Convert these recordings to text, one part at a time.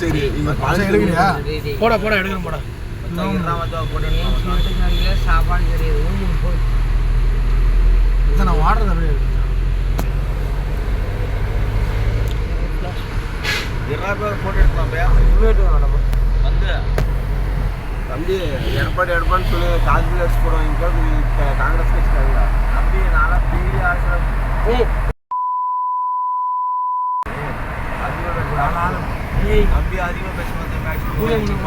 சரி எடுக்கலையா? போட எடுக்கிறேன் போட. சாப்பாடு தெரியாது. நான் வாடுறது அப்படியே போட்டோ எடுக்கலாம் வந்து தம்பி எடப்பாடின்னு சொல்லி காங்கிரஸ் வச்சு போடுவாங்க. காங்கிரஸ் வச்சுக்காங்க தம்பி. நாளா பிடி தம்பி அதிகமாக பேசுவது மேக்ஸிமம்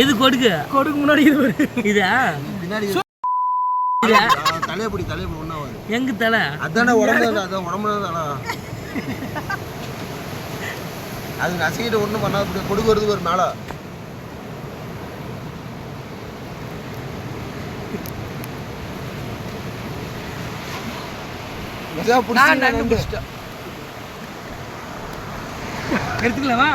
எது கொடுக்கு முன்னாடி இதா பின்னாடி தலையப்படி ஒண்ணா எங்க தலை அதான உடம்புல அதான் உடம்புல அது நசிக்கிட்டு ஒண்ணும் பண்ணாது. கொடுக்கு வருது ஒரு மேல எடுத்துக்கலாமா?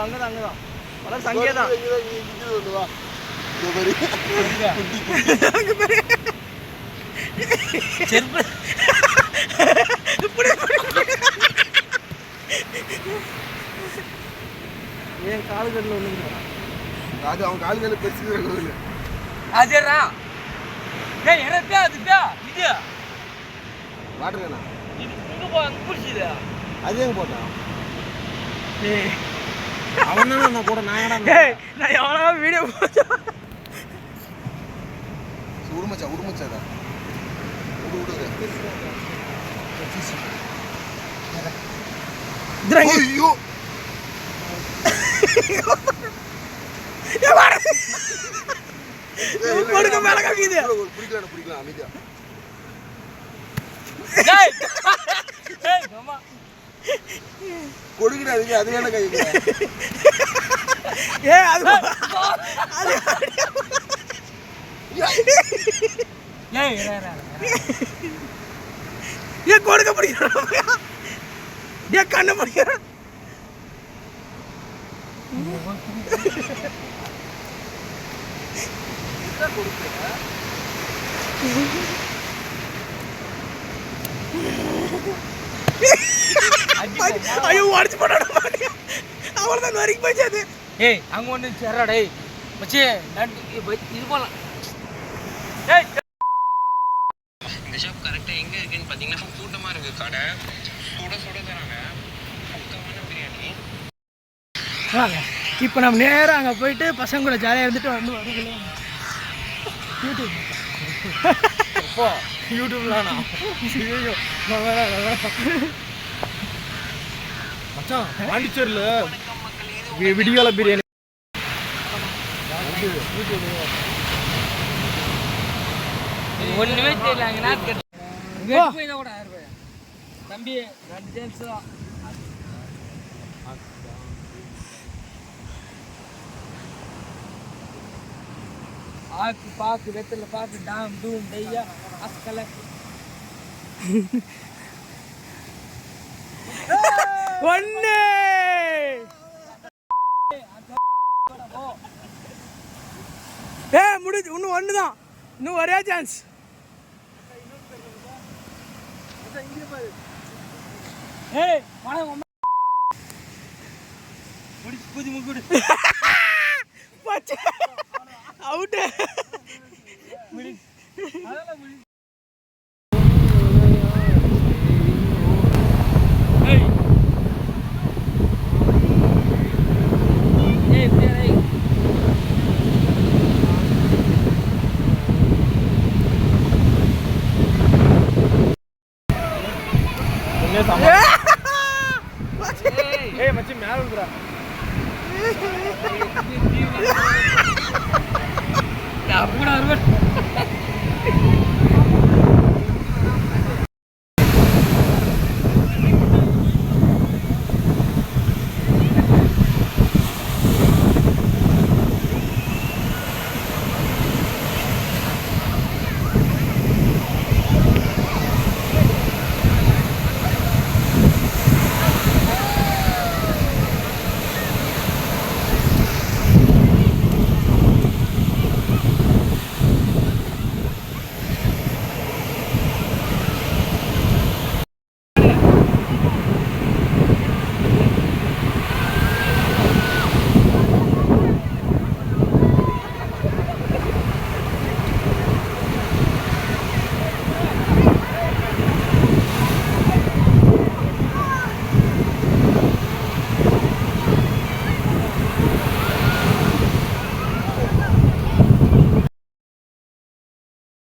அங்கதான் சங்கேதான் ஏன் கால்கள்ல ஒண்ணு அது அவன் கால்களை பெருசு அஜரா ஏய் எரப்பா அதுப்பா இது வாட்டர்னா இது இங்க போ அங்க புடிச்சது. அது எங்க போட்டான்? ஏய் அவனா நான் கூட நாங்கடா. ஏய் நான் எவனா வீடியோ போட்டா உடுமச்சாடா ஐயோ கொடுக்க மேல காமிக்குது. பிடிக்கலாம் அமைதியா. ஏய் ஏய் மாமா கொடுக்குடா அது வேணா கைக்கு. ஏய் அது ஏய் ஏ கொடுக்க பிடிக்கிறான். ஏ கண்ணு பிடிக்கிறான். ஐயோ உடச்சு போட்டாடா. அவ்வளோதான் வரைக்கும் போச்சு அது. ஏய் அங்க ஒண்ணு சேர்றா டேய் மச்சி இது போலாம். ஏய் இந்த ஷாப் கரெக்டாக எங்கே இருக்குன்னு பார்த்தீங்கன்னா கூட்டமாக இருக்குது. கடை சுட தராங்க பக்கமான பிரியாணி. இப்போ நம்ம நேராக அங்கே போயிட்டு பசங்க கூட ஜாலியாக இருந்துட்டு வந்து வருங்களேன். யூடியூப்லாண்ணா ஐயோ மச்சான் பாண்டிச்சேரியில் விடியால பிரியாணி ஒண்ணுமே தெரியல. கூட தம்பி 2 ஜேம்ஸ் தான். ஆக்கு பாக்கு வெத்தல பாக்கு டாம் டூம் டையா அஸ்கல ஒண்ணே முடிஞ்சு. இன்னும் ஒண்ணுதான். இன்னும் ஒரே சான்ஸ். ஏய் வாடா முடிச்சு பூதி முகுடு பச்சை அவுட். அதெல்லாம் முடி. அப்போ கூட வருவேன்